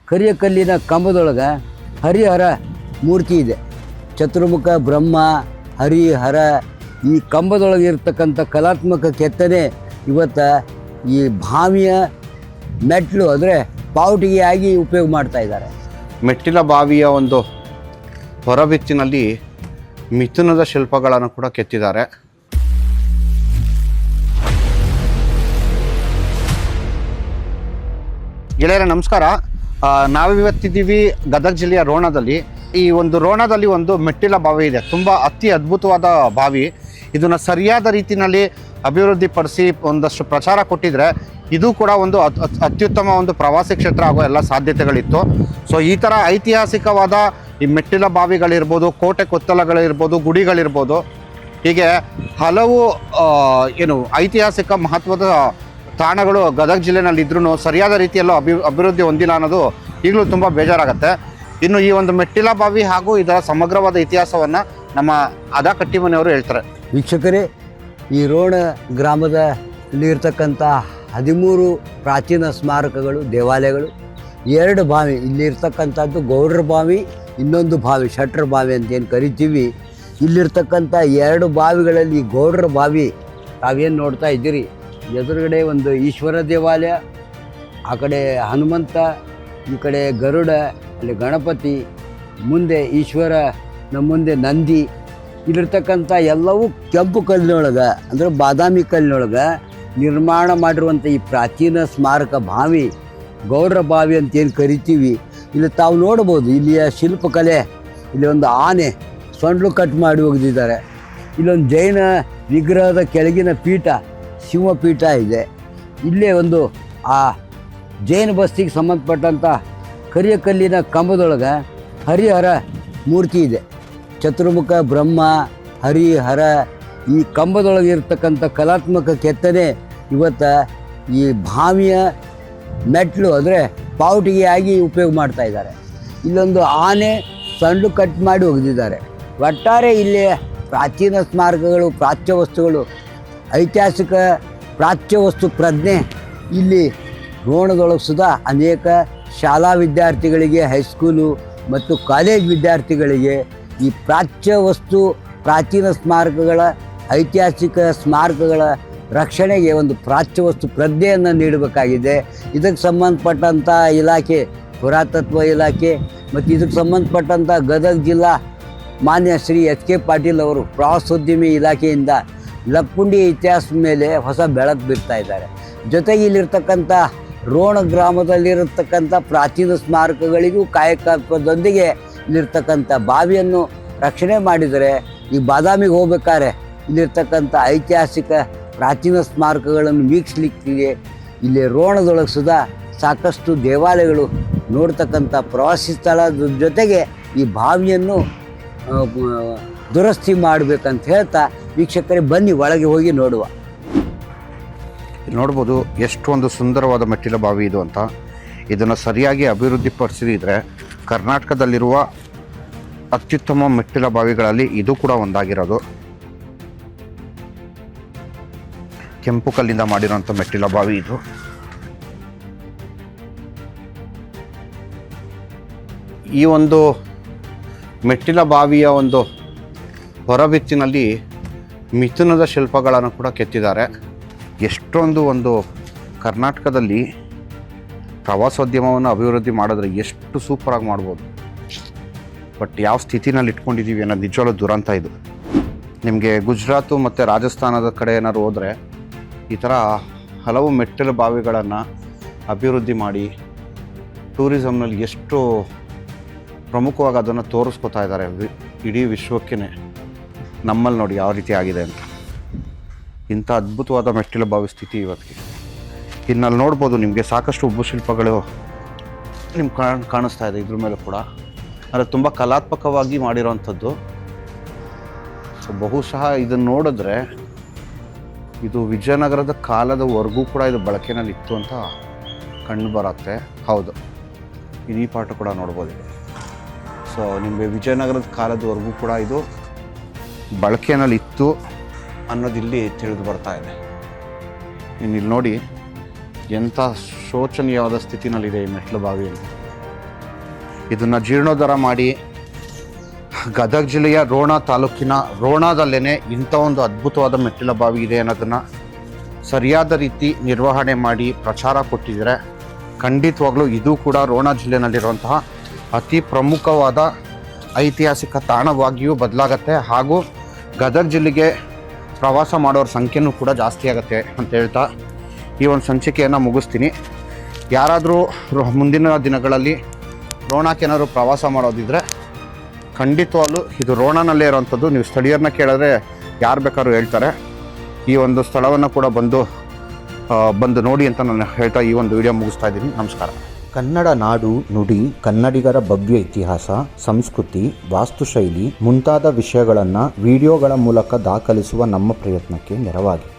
ಕರಿಯ ಕಲ್ಲಿನ ಕಂಬದೊಳಗೆ ಹರಿಹರ ಮೂರ್ತಿ ಇದೆ. ಚತುರ್ಮುಖ ಬ್ರಹ್ಮ, ಹರಿಹರ ಈ ಕಂಬದೊಳಗೆ ಇರ್ತಕ್ಕಂಥ ಕಲಾತ್ಮಕ ಕೆತ್ತನೆ ಇವತ್ತು ಈ ಬಾವಿಯ ಮೆಟ್ಲು ಅಂದರೆ ಪಾವಟಿಗೆ ಆಗಿ ಉಪಯೋಗ ಮಾಡ್ತಾ ಇದ್ದಾರೆ. ಮೆಟ್ಟಿಲ ಬಾವಿಯ ಒಂದು ಹೊರಬಿತ್ತಿನಲ್ಲಿ ಮಿಥುನದ ಶಿಲ್ಪಗಳನ್ನು ಕೂಡ ಕೆತ್ತಿದ್ದಾರೆ. ಗೆಳೆಯರ ನಮಸ್ಕಾರ. ನಾವಿವತ್ತಿದ್ದೀವಿ ಗದಗ ಜಿಲ್ಲೆಯ ರೋಣದಲ್ಲಿ. ಈ ಒಂದು ರೋಣದಲ್ಲಿ ಒಂದು ಮೆಟ್ಟಿಲ ಬಾವಿ ಇದೆ. ತುಂಬ ಅತಿ ಅದ್ಭುತವಾದ ಬಾವಿ. ಇದನ್ನು ಸರಿಯಾದ ರೀತಿಯಲ್ಲಿ ಅಭಿವೃದ್ಧಿಪಡಿಸಿ ಒಂದಷ್ಟು ಪ್ರಚಾರ ಕೊಟ್ಟಿದ್ರೆ ಇದು ಕೂಡ ಒಂದು ಅತ್ಯುತ್ತಮ ಒಂದು ಪ್ರವಾಸಿ ಕ್ಷೇತ್ರ ಆಗೋ ಎಲ್ಲ ಸಾಧ್ಯತೆಗಳಿತ್ತು. ಸೊ ಈ ಥರ ಐತಿಹಾಸಿಕವಾದ ಈ ಮೆಟ್ಟಿಲ ಬಾವಿಗಳಿರ್ಬೋದು, ಕೋಟೆ ಕೊತ್ತಲಗಳಿರ್ಬೋದು, ಗುಡಿಗಳಿರ್ಬೋದು, ಹೀಗೆ ಹಲವು ಐತಿಹಾಸಿಕ ಮಹತ್ವದ ತಾಣಗಳು ಗದಗ ಜಿಲ್ಲೆನಲ್ಲಿ ಇದ್ರೂ ಸರಿಯಾದ ರೀತಿಯಲ್ಲೂ ಅಭಿವೃದ್ಧಿ ಹೊಂದಿಲ್ಲ ಅನ್ನೋದು ಈಗಲೂ ತುಂಬ ಬೇಜಾರಾಗುತ್ತೆ. ಇನ್ನು ಈ ಒಂದು ಮೆಟ್ಟಿಲ ಬಾವಿ ಹಾಗೂ ಇದರ ಸಮಗ್ರವಾದ ಇತಿಹಾಸವನ್ನು ನಮ್ಮ ಅದಾ ಕಟ್ಟಿಮನೆಯವರು ಹೇಳ್ತಾರೆ. ವೀಕ್ಷಕರೇ, ಈ ರೋಣ ಗ್ರಾಮದಲ್ಲಿ ಇರ್ತಕ್ಕಂಥ 13 ಪ್ರಾಚೀನ ಸ್ಮಾರಕಗಳು, ದೇವಾಲಯಗಳು, 2 ಬಾವಿ. ಇಲ್ಲಿರ್ತಕ್ಕಂಥದ್ದು ಗೌಡ್ರ ಬಾವಿ, ಇನ್ನೊಂದು ಬಾವಿ ಶಟ್ರ ಬಾವಿ ಅಂತ ಏನು ಕರಿತೀವಿ. ಇಲ್ಲಿರ್ತಕ್ಕಂಥ 2 ಬಾವಿಗಳಲ್ಲಿ ಗೌಡ್ರ ಬಾವಿ ತಾವೇನು ನೋಡ್ತಾ ಇದ್ದೀರಿ. ಎದುರುಗಡೆ ಒಂದು ಈಶ್ವರ ದೇವಾಲಯ, ಆ ಕಡೆ ಹನುಮಂತ, ಈ ಕಡೆ ಗರುಡ, ಅಲ್ಲಿ ಗಣಪತಿ, ಮುಂದೆ ಈಶ್ವರ, ನಮ್ಮ ಮುಂದೆ ನಂದಿ. ಇಲ್ಲಿರ್ತಕ್ಕಂಥ ಎಲ್ಲವೂ ಕೆಂಪು ಕಲ್ಲಿನೊಳಗೆ ಅಂದರೆ ಬಾದಾಮಿ ಕಲ್ಲಿನೊಳಗೆ ನಿರ್ಮಾಣ ಮಾಡಿರುವಂಥ ಈ ಪ್ರಾಚೀನ ಸ್ಮಾರಕ ಬಾವಿ ಗೌಡ್ರ ಬಾವಿ ಅಂತ ಏನು ಕರಿತೀವಿ. ಇಲ್ಲಿ ತಾವು ನೋಡ್ಬೋದು ಇಲ್ಲಿಯ ಶಿಲ್ಪಕಲೆ. ಇಲ್ಲಿ ಒಂದು ಆನೆ ಸೊಂಡ್ಲು ಕಟ್ ಮಾಡಿ ಒಗೆದಿದ್ದಾರೆ. ಇಲ್ಲೊಂದು ಜೈನ ವಿಗ್ರಹದ ಕೆಳಗಿನ ಪೀಠ, ಶಿವಪೀಠ ಇದೆ. ಇಲ್ಲೇ ಒಂದು ಆ ಜೈನ ಬಸ್ತಿಗೆ ಸಂಬಂಧಪಟ್ಟಂಥ ಕರಿಯ ಕಲ್ಲಿನ ಕಂಬದೊಳಗೆ ಹರಿಹರ ಮೂರ್ತಿ ಇದೆ. ಚತುರ್ಮುಖ ಬ್ರಹ್ಮ, ಹರಿಹರ ಈ ಕಂಬದೊಳಗೆ ಇರ್ತಕ್ಕಂಥ ಕಲಾತ್ಮಕ ಕೆತ್ತನೆ ಇವತ್ತು ಈ ಬಾವಿಯ ಮೆಟ್ಲು ಅಂದರೆ ಪಾವಟಿಗೆ ಆಗಿ ಉಪಯೋಗ ಮಾಡ್ತಾ ಇದ್ದಾರೆ. ಇಲ್ಲೊಂದು ಆನೆ ಸಣ್ಣ ಕಟ್ ಮಾಡಿ ಒಗೆದಿದ್ದಾರೆ. ಒಟ್ಟಾರೆ ಇಲ್ಲಿ ಪ್ರಾಚೀನ ಸ್ಮಾರಕಗಳು, ಪ್ರಾಚ್ಯ ವಸ್ತುಗಳು, ಐತಿಹಾಸಿಕ ಪ್ರಾಚ್ಯ ವಸ್ತು ಪ್ರಜ್ಞೆ ಇಲ್ಲಿ ರೋಣದೊಳಗೆ ಸುಧಾ ಅನೇಕ ಶಾಲಾ ವಿದ್ಯಾರ್ಥಿಗಳಿಗೆ, ಹೈಸ್ಕೂಲು ಮತ್ತು ಕಾಲೇಜ್ ವಿದ್ಯಾರ್ಥಿಗಳಿಗೆ ಈ ಪ್ರಾಚ್ಯ ವಸ್ತು, ಪ್ರಾಚೀನ ಸ್ಮಾರಕಗಳ, ಐತಿಹಾಸಿಕ ಸ್ಮಾರಕಗಳ ರಕ್ಷಣೆಗೆ ಒಂದು ಪ್ರಾಚ್ಯ ವಸ್ತು ಪ್ರಜ್ಞೆಯನ್ನು ನೀಡಬೇಕಾಗಿದೆ. ಇದಕ್ಕೆ ಸಂಬಂಧಪಟ್ಟಂಥ ಇಲಾಖೆ, ಪುರಾತತ್ವ ಇಲಾಖೆ ಮತ್ತು ಇದಕ್ಕೆ ಸಂಬಂಧಪಟ್ಟಂಥ ಗದಗ ಜಿಲ್ಲಾ ಮಾನ್ಯ ಶ್ರೀ ಎಚ್.ಕೆ. ಪಾಟೀಲ್ ಅವರು ಪ್ರವಾಸೋದ್ಯಮಿ ಇಲಾಖೆಯಿಂದ ಲಕ್ಕುಂಡಿ ಇತಿಹಾಸದ ಮೇಲೆ ಹೊಸ ಬೆಳಕು ಬೀರ್ತಾ ಇದ್ದಾರೆ. ಜೊತೆಗೆ ಇಲ್ಲಿರ್ತಕ್ಕಂಥ ರೋಣ ಗ್ರಾಮದಲ್ಲಿರತಕ್ಕಂಥ ಪ್ರಾಚೀನ ಸ್ಮಾರಕಗಳಿಗೂ ಕಾಯಕಲ್ಪದೊಂದಿಗೆ ಇಲ್ಲಿರ್ತಕ್ಕಂಥ ಬಾವಿಯನ್ನು ರಕ್ಷಣೆ ಮಾಡಿದರೆ ಈ ಬಾದಾಮಿಗೆ ಹೋಗ್ಬೇಕಾದ್ರೆ ಇಲ್ಲಿರ್ತಕ್ಕಂಥ ಐತಿಹಾಸಿಕ ಪ್ರಾಚೀನ ಸ್ಮಾರಕಗಳನ್ನು ವೀಕ್ಷಿಸಲಿಕ್ಕೆ ಇಲ್ಲಿ ರೋಣದೊಳಗೆ ಸುಧಾ ಸಾಕಷ್ಟು ದೇವಾಲಯಗಳು ನೋಡ್ತಕ್ಕಂಥ ಪ್ರವಾಸಿ ಸ್ಥಳದ ಜೊತೆಗೆ ಈ ಬಾವಿಯನ್ನು ದುರಸ್ತಿ ಮಾಡಬೇಕಂತ ಹೇಳ್ತಾ ವೀಕ್ಷಕರೇ ಬನ್ನಿ ಒಳಗೆ ಹೋಗಿ ನೋಡುವ. ನೋಡ್ಬೋದು ಎಷ್ಟೊಂದು ಸುಂದರವಾದ ಮೆಟ್ಟಿಲ ಬಾವಿ ಇದು ಅಂತ. ಇದನ್ನು ಸರಿಯಾಗಿ ಅಭಿವೃದ್ಧಿಪಡಿಸಿದ್ರೆ ಕರ್ನಾಟಕದಲ್ಲಿರುವ ಅತ್ಯುತ್ತಮ ಮೆಟ್ಟಿಲ ಬಾವಿಗಳಲ್ಲಿ ಇದು ಕೂಡ ಒಂದಾಗಿರೋದು. ಕೆಂಪು ಕಲ್ಲಿಂದ ಮಾಡಿರುವಂಥ ಮೆಟ್ಟಿಲ ಬಾವಿ ಇದು. ಈ ಒಂದು ಮೆಟ್ಟಿಲ ಬಾವಿಯ ಒಂದು ಹೊರಬಿತ್ತಿನಲ್ಲಿ ಮಿಥುನದ ಶಿಲ್ಪಗಳನ್ನು ಕೂಡ ಕೆತ್ತಿದ್ದಾರೆ. ಎಷ್ಟೊಂದು ಒಂದು ಕರ್ನಾಟಕದಲ್ಲಿ ಪ್ರವಾಸೋದ್ಯಮವನ್ನು ಅಭಿವೃದ್ಧಿ ಮಾಡಿದ್ರೆ ಎಷ್ಟು ಸೂಪರಾಗಿ ಮಾಡ್ಬೋದು. ಬಟ್ ಯಾವ ಸ್ಥಿತಿನಲ್ಲಿ ಇಟ್ಕೊಂಡಿದ್ದೀವಿ ಅನ್ನೋದು ನಿಜವಾಗ್ಲೂ ದುರಂತ ಇದು. ನಿಮಗೆ ಗುಜರಾತು ಮತ್ತು ರಾಜಸ್ಥಾನದ ಕಡೆ ಏನಾದ್ರು ಹೋದರೆ ಈ ಥರ ಹಲವು ಮೆಟ್ಟಿಲು ಬಾವಿಗಳನ್ನು ಅಭಿವೃದ್ಧಿ ಮಾಡಿ ಟೂರಿಸಮ್ನಲ್ಲಿ ಎಷ್ಟು ಪ್ರಮುಖವಾಗಿ ಅದನ್ನು ತೋರಿಸ್ಕೊತಾ ಇದ್ದಾರೆ ಇಡೀ ವಿಶ್ವಕ್ಕೇ. ನಮ್ಮಲ್ಲಿ ನೋಡಿ ಯಾವ ರೀತಿ ಆಗಿದೆ ಅಂತ. ಇಂಥ ಅದ್ಭುತವಾದ ಮೆಟ್ಟಿಲು ಬಾವಿ ಸ್ಥಿತಿ ಇವತ್ತಿಗೆ. ಇನ್ನಲ್ಲಿ ನೋಡ್ಬೋದು ನಿಮಗೆ ಸಾಕಷ್ಟು ಉಬ್ಬು ಶಿಲ್ಪಗಳು ನಿಮ್ಗೆ ಕಾಣಿಸ್ತಾ ಇದೆ. ಇದ್ರ ಮೇಲೆ ಕೂಡ ಅಂದರೆ ತುಂಬ ಕಲಾತ್ಮಕವಾಗಿ ಮಾಡಿರೋವಂಥದ್ದು. ಸೊ ಬಹುಶಃ ಇದನ್ನು ನೋಡಿದ್ರೆ ಇದು ವಿಜಯನಗರದ ಕಾಲದವರೆಗೂ ಕೂಡ ಇದು ಬಳಕೆಯಲ್ಲಿ ಇತ್ತು ಅಂತ ಕಂಡು ಬರುತ್ತೆ. ಹೌದು, ಈ ಪಾಠ ಕೂಡ ನೋಡ್ಬೋದು. ಸೊ ನಿಮಗೆ ವಿಜಯನಗರದ ಕಾಲದವರೆಗೂ ಕೂಡ ಇದು ಬಳಕೆಯಲ್ಲಿ ಇತ್ತು ಅನ್ನೋದು ಇಲ್ಲಿ ತಿಳಿದು ಬರ್ತಾ ಇದೆ. ಇನ್ನು ಇಲ್ಲಿ ನೋಡಿ ಎಂಥ ಶೋಚನೀಯವಾದ ಸ್ಥಿತಿನಲ್ಲಿದೆ ಈ ಮೆಟ್ಲು ಬಾವಿ ಅಂತ. ಇದನ್ನು ಜೀರ್ಣೋದ್ಧಾರ ಮಾಡಿ ಗದಗ ಜಿಲ್ಲೆಯ ರೋಣ ತಾಲೂಕಿನ ರೋಣದಲ್ಲೇ ಇಂಥ ಒಂದು ಅದ್ಭುತವಾದ ಮೆಟ್ಟಿಲ ಬಾವಿ ಇದೆ ಅನ್ನೋದನ್ನು ಸರಿಯಾದ ರೀತಿ ನಿರ್ವಹಣೆ ಮಾಡಿ ಪ್ರಚಾರ ಕೊಟ್ಟಿದ್ದಾರೆ. ಖಂಡಿತವಾಗ್ಲೂ ಇದು ಕೂಡ ರೋಣ ಜಿಲ್ಲೆಯಲ್ಲಿರುವಂತಹ ಅತಿ ಪ್ರಮುಖವಾದ ಐತಿಹಾಸಿಕ ತಾಣವಾಗಿಯೂ ಬದಲಾಗತ್ತೆ. ಹಾಗೂ ಗದಗ ಜಿಲ್ಲೆಗೆ ಪ್ರವಾಸ ಮಾಡೋರ ಸಂಖ್ಯೆನೂ ಕೂಡ ಜಾಸ್ತಿ ಆಗುತ್ತೆ ಅಂತ ಹೇಳ್ತಾ ಈ ಒಂದು ಸಂಚಿಕೆಯನ್ನು ಮುಗಿಸ್ತೀನಿ. ಯಾರಾದರೂ ಮುಂದಿನ ದಿನಗಳಲ್ಲಿ ರೋಣಕ್ಕೆ ಏನಾದ್ರು ಪ್ರವಾಸ ಮಾಡೋದಿದ್ರೆ ಖಂಡಿತವಾಗ್ಲೂ ಇದು ರೋಣನಲ್ಲೇ ಇರೋವಂಥದ್ದು. ನೀವು ಸ್ಥಳೀಯರನ್ನ ಕೇಳಿದ್ರೆ ಯಾರು ಬೇಕಾದ್ರೂ ಹೇಳ್ತಾರೆ. ಈ ಒಂದು ಸ್ಥಳವನ್ನು ಕೂಡ ಬಂದು ನೋಡಿ ಅಂತ ನಾನು ಹೇಳ್ತಾ ಈ ಒಂದು ವಿಡಿಯೋ ಮುಗಿಸ್ತಾ ಇದ್ದೀನಿ. ನಮಸ್ಕಾರ. ಕನ್ನಡ ನಾಡು ನುಡಿ, ಕನ್ನಡಿಗರ ಭವ್ಯ ಇತಿಹಾಸ, ಸಂಸ್ಕೃತಿ, ವಾಸ್ತುಶೈಲಿ ಮುಂತಾದ ವಿಷಯಗಳನ್ನು ವಿಡಿಯೋಗಳ ಮೂಲಕ ದಾಖಲಿಸುವ ನಮ್ಮ ಪ್ರಯತ್ನಕ್ಕೆ ನೆರವಾಗಿ